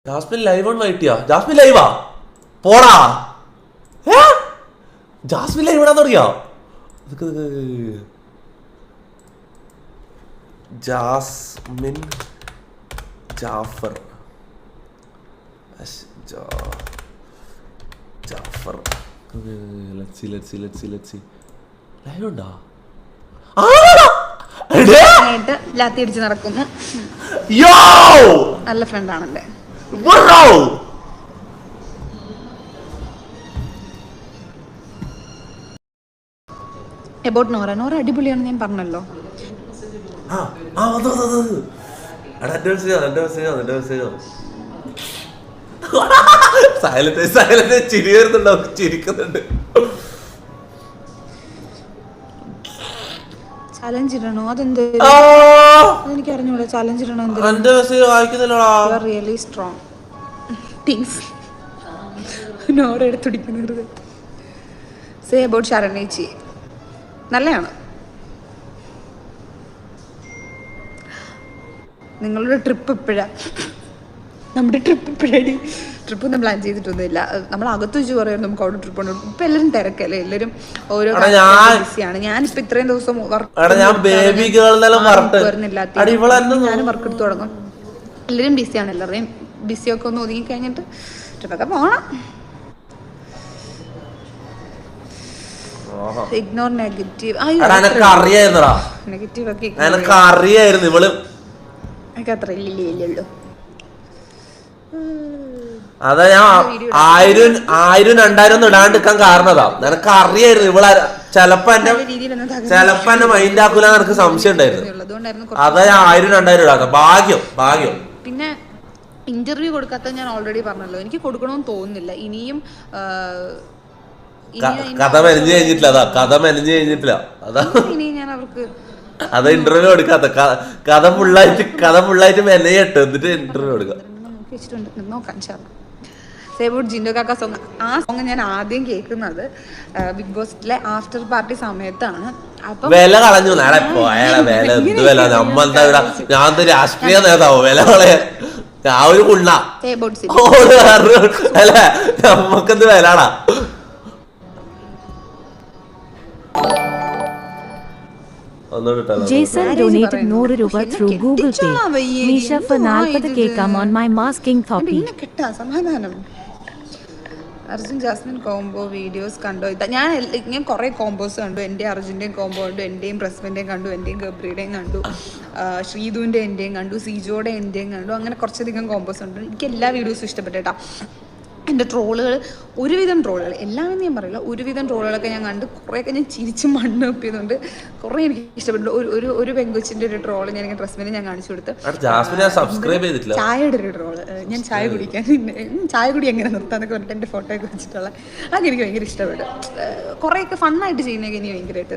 Jasmine live on വൈറ്റിയാ? ജാസ്മിൻ ലൈവാ? പോടാ. ജാസ്മിൻ ലൈവ് ഇടാൻ തുടങ്ങിയോ? ജാസ്മിൻ ജാഫർ ജാഫർ ലൈവ് ഉണ്ടോ? ലാത്തിയടിച്ച് നടക്കുന്നു. നല്ല ഫ്രണ്ടാണല്ലേ. എബൌട്ട് നോറ. നോറ അടിപൊളിയാണ്, ഞാൻ പറഞ്ഞല്ലോ. ചിരിക്കുന്നുണ്ട്. ചലഞ്ച് ഇടണോ? അതെന്ത് എനിക്ക് അറിഞ്ഞൂടാ. ചലഞ്ച് ഇടണോ? Really strong things. നോറ എടുത്തുടിക്കുന്നത്. സേ അബൌട്ട് ശരണേച്ചി. നല്ലതാണ്. നിങ്ങളുടെ ട്രിപ്പ് എപ്പോഴാ? നമ്മുടെ ട്രിപ്പ് എപ്പോഴാണ്? ട്രിപ്പ് ഒന്നും പ്ലാൻ ചെയ്തിട്ടൊന്നുമില്ല. നമ്മൾ അകത്ത് വെച്ച് പറയാം നമുക്ക് അവിടെ ട്രിപ്പ് ഉണ്ട്. ഇപ്പൊ എല്ലാവരും തിരക്കല്ലേ, എല്ലാവരും ഓരോ ബിസിയാണ്. ഞാനിപ്പോ ഇത്രയും ദിവസം ഞാനും വർക്ക് എടുത്തു തുടങ്ങും. എല്ലാവരും ബിസിയാണ്. എല്ലാവരുടെയും ബിസിയൊക്കെ ഒന്ന് ഒതുങ്ങി കഴിഞ്ഞിട്ട് ട്രിപ്പൊക്കെ പോകണം. Ignore negative. നെഗറ്റീവ് ഒക്കെ അത്ര ഇല്ലുള്ളൂ. അതാ ഞാൻ 1000 2000 ഒന്നും ഇടാണ്ടിരിക്കാൻ കാരണതാ. നിനക്ക് അറിയായിരുന്നു ഇവളെ ചെലപ്പോ എന്നെ മൈൻഡ് ആക്കൂല. നിനക്ക് സംശയം ഉണ്ടായിരുന്നു. അതാ ഞാൻ 1000 2000 ഇടാത്ത. ഭാഗ്യം. പിന്നെ ഇന്റർവ്യൂ കൊടുക്കാത്ത ഞാൻ ഓൾറെഡി പറഞ്ഞല്ലോ, എനിക്ക് കൊടുക്കണമെന്ന് തോന്നുന്നില്ല. ഇനിയും കഥ മെനഞ്ഞു കഴിഞ്ഞിട്ടില്ല. അതാ ഇനി ഞാൻ അവർക്ക് അത് ഇന്റർവ്യൂ കൊടുക്കാത്ത. കഥ ഫുള്ളായിട്ട് മെനയിട്ട് എന്നിട്ട് ഇന്റർവ്യൂ കൊടുക്കാം. നോക്കാം. സേബോട്ട് ജിൻഡോ കാക്ക സോങ്. ആ സോങ് ഞാൻ ആദ്യം കേൾക്കുന്നത് ബിഗ് ബോസിലെ ആഫ്റ്റർ പാർട്ടി സമയത്താണ്. അപ്പൊ വില കളഞ്ഞു. നാളെ ഞാൻ രാഷ്ട്രീയ നേതാവോ? വില കളയാ ഞാൻ ഒരു കുണ്ണ അല്ല, നമ്മക്കെന്ത് വിലാടാ? Jason donated 100 രൂപ through Google Pay. Misha for 40 കേക്കാം on my masking topic. സമാധാനം. അർജുൻ ജാസ്മിൻ കോംബോ വീഡിയോസ് കണ്ടോ? ഞാൻ കുറേ കോംബോസ് കണ്ടു. എൻ്റെ അർജുൻ്റെയും കോംബോ കണ്ടു, എൻ്റെയും പ്രസ്മിൻ്റെയും കണ്ടു, എൻ്റെയും ഗബ്രിയുടെയും കണ്ടു, ശ്രീധുവിൻ്റെ എൻ്റെയും കണ്ടു, സിജോയുടെ എൻ്റെയും കണ്ടു. അങ്ങനെ കുറച്ചധികം കോംബോസ് ഉണ്ട്. എനിക്ക് എല്ലാ വീഡിയോസും ഇഷ്ടപ്പെട്ടേട്ടാ. എൻ്റെ ട്രോളുകൾ, ഒരുവിധം ട്രോളുകൾ, എല്ലാം ഞാൻ പറയില്ല, ഒരുവിധം ട്രോളുകളൊക്കെ ഞാൻ കണ്ട് കുറേയൊക്കെ ഞാൻ ചിരിച്ച് മണ്ണ് ഒപ്പിയതുകൊണ്ട് കുറേ എനിക്ക് ഇഷ്ടപ്പെട്ടു. ഒരു പെങ്കൊച്ചിൻ്റെ ഒരു ട്രോള് ഞാൻ ഡ്രസ്മിന് ഞാൻ കാണിച്ചു കൊടുത്ത്. ചായയുടെ ഒരു ട്രോള്, ഞാൻ ചായ കുടിക്കാൻ ചായ കുടി എങ്ങനെ നിർത്താന്നൊക്കെ പറഞ്ഞിട്ട് എൻ്റെ ഫോട്ടോയൊക്കെ വെച്ചിട്ടുള്ള അതൊക്കെ എനിക്ക് ഭയങ്കര ഇഷ്ടപ്പെട്ടു. കുറേയൊക്കെ ഫണ്ണായിട്ട് ചെയ്യുന്നതൊക്കെ എനിക്ക് ഭയങ്കരമായിട്ട്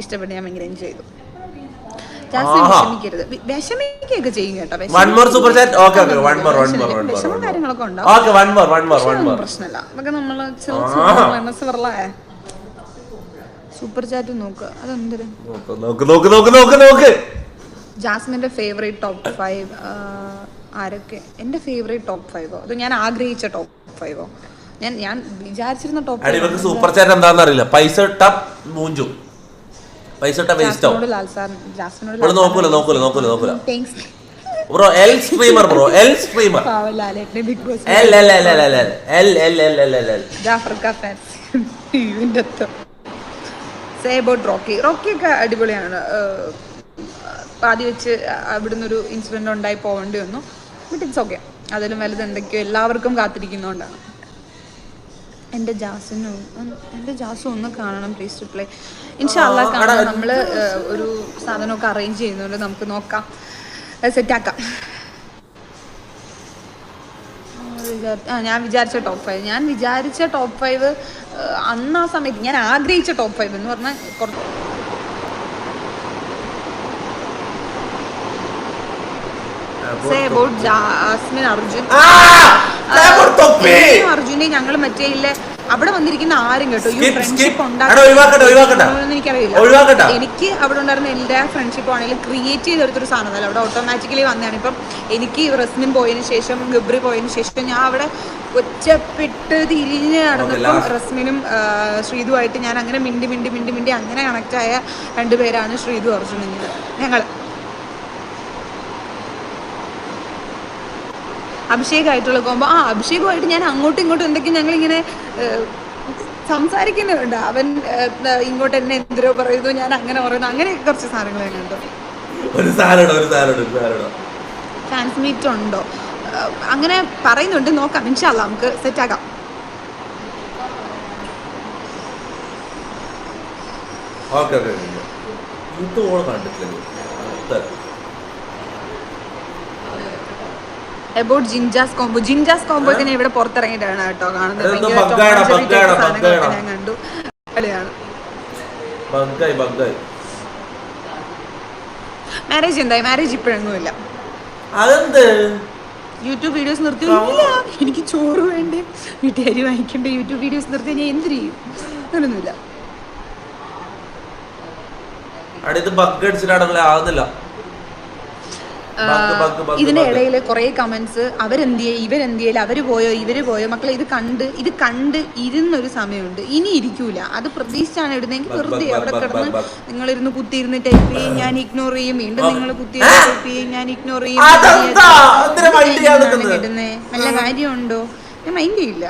ഇഷ്ടപ്പെട്ടു. ഞാൻ ഭയങ്കര എൻജോയ് ചെയ്തു. വിഷമിക്കൊക്കെ ചെയ്യും കേട്ടോ. വിഷമം കാര്യങ്ങളൊക്കെ ഉണ്ടാവും, പ്രശ്നമില്ല. അതൊക്കെ നമ്മള് സൂപ്പർ ചാറ്റ് നോക്കുക. അതെന്തൊരു ജാസ്മിന്റെ ഫേവറേറ്റ് ടോപ്പ് 5 ആരൊക്കെ? എന്റെ ഫേവറേറ്റ് ടോപ്പ് 5ഓ അത് ഞാൻ ആഗ്രഹിച്ച ടോപ്പ് 5ഓ? ഞാൻ വിചാരിച്ചിരുന്ന ടോപ്പ് സൂപ്പർ ചാറ്റ് എന്താണെന്ന് അറിയില്ല. പൈസ വേസ്റ്റ് ആവും. നോക്കൂല ബ്രോ. എൽ സ്ട്രീമർ റോക്കിയൊക്കെ അടിപൊളിയാണ്. പാതി വെച്ച് അവിടുന്ന് ഒരു ഇൻസിഡന്റ് ഉണ്ടായി പോകേണ്ടി വന്നു. But it's okay. അതിലും വലുത് എന്തൊക്കെയോ എല്ലാവർക്കും കാത്തിരിക്കുന്നതുകൊണ്ടാണ്. എൻ്റെ ജാസു ഒന്ന് കാണണം പ്ലീസ്. റിപ്ലൈ ഇൻഷാ അല്ലാഹ് കാണാം. നമ്മൾ ഒരു സാധനമൊക്കെ അറേഞ്ച് ചെയ്യുന്നുണ്ട്, നമുക്ക് നോക്കാം, സെറ്റാക്കാം. ഞാൻ വിചാരിച്ച ടോപ്പ് 5 അന്ന് ആ സമയത്ത് ഞാൻ ആഗ്രഹിച്ച ടോപ്പ് 5 എന്ന് പറഞ്ഞാൽ കുറച്ച് ജാസ്മിൻ അർജുൻ. അർജുനെ ഞങ്ങൾ മറ്റേ അവിടെ വന്നിരിക്കുന്ന ആരും കേട്ടോ ഈ ഫ്രണ്ട്ഷിപ്പ് ഒഴിവാക്കട്ടെ. എനിക്ക് അവിടെ ഉണ്ടായിരുന്ന എല്ലാ ഫ്രണ്ട്ഷിപ്പ് ആണെങ്കിലും ക്രിയേറ്റ് ചെയ്തെടുത്തൊരു സാധനമല്ല, അവിടെ ഓട്ടോമാറ്റിക്കലി വന്നതാണ്. ഇപ്പം എനിക്ക് റസ്മിൻ പോയതിനു ശേഷം ഗബ്രി പോയതിനു ശേഷം ഞാൻ അവിടെ ഒറ്റപ്പെട്ട് തിരിഞ്ഞ് നടന്നപ്പം റസ്മിനും ശ്രീതുമായിട്ട് ഞാൻ അങ്ങനെ മിണ്ടി അങ്ങനെ കണക്റ്റായ രണ്ടുപേരാണ് ശ്രീതു അർജുനും ഞങ്ങൾ. അഭിഷേകമായിട്ടുള്ള കോമ്പോ അഭിഷേകമായിട്ട് ഞാൻ അങ്ങോട്ടും ഇങ്ങോട്ടും എന്തൊക്കെയും ഞങ്ങളിങ്ങനെ സംസാരിക്കുന്നുണ്ട്. അവൻ ഇങ്ങോട്ട് എന്നെ എന്തിനോ പറയുന്നു, ഞാൻ അങ്ങനെ പറയുന്നു, അങ്ങനെ കുറച്ച് സാധനങ്ങൾ ഞാൻ കണ്ടു. ഫാൻസ് മീറ്റ് ഉണ്ടോ അങ്ങനെ പറയുന്നുണ്ട്, നോക്കാം, ഇൻഷാ അല്ലാ നമുക്ക് സെറ്റാക്കാം. അബൌട്ട് ജിൻജാസ് കോംബോ ഒക്കെ ഞാൻ ഇവിടെ പുറത്തിറങ്ങിയിട്ടാണ് കേട്ടോ കാണുന്നത്. ഞാൻ കണ്ടു കളിയാണ്. മാരേജ് എന്തായി? മാരേജ് ഇപ്പോഴൊന്നുമില്ല. യൂട്യൂബ് വീഡിയോസ് നിർത്തി എനിക്ക് ചോറ് വേണ്ടേ, വീട്ടുകാരി വാങ്ങിക്കണ്ടേ, യൂട്യൂബ് വീഡിയോസ് നിർത്തി ഞാൻ എന്ത് ചെയ്യും? അങ്ങനൊന്നുമില്ല. ഇതിന്റെ ഇടയിൽ കുറെ കമന്റ്സ് അവരെന്തിയെ ഇവരെന്തിയല്ല, ഇവര് പോയോ മക്കളെ. ഇത് കണ്ട് ഇരുന്നൊരു സമയമുണ്ട്, ഇനി ഇരിക്കൂല. അത് പ്രതീക്ഷിച്ചാണ് ഇടുന്നെങ്കിൽ വെറുതെ അവിടെ കിടന്ന് നിങ്ങളിരുന്ന് കുത്തിയിരുന്ന് ടൈപ്പ് ചെയ്യും, ഞാൻ ഇഗ്നോർ ചെയ്യും, വീണ്ടും നിങ്ങൾ കുത്തിയിരുന്ന് ടൈപ്പ് ചെയ്യും, ഞാൻ ഇഗ്നോർ ചെയ്യും. ഇടുന്നേ നല്ല കാര്യമുണ്ടോ? ഞാൻ മൈൻഡ് ചെയ്യില്ല.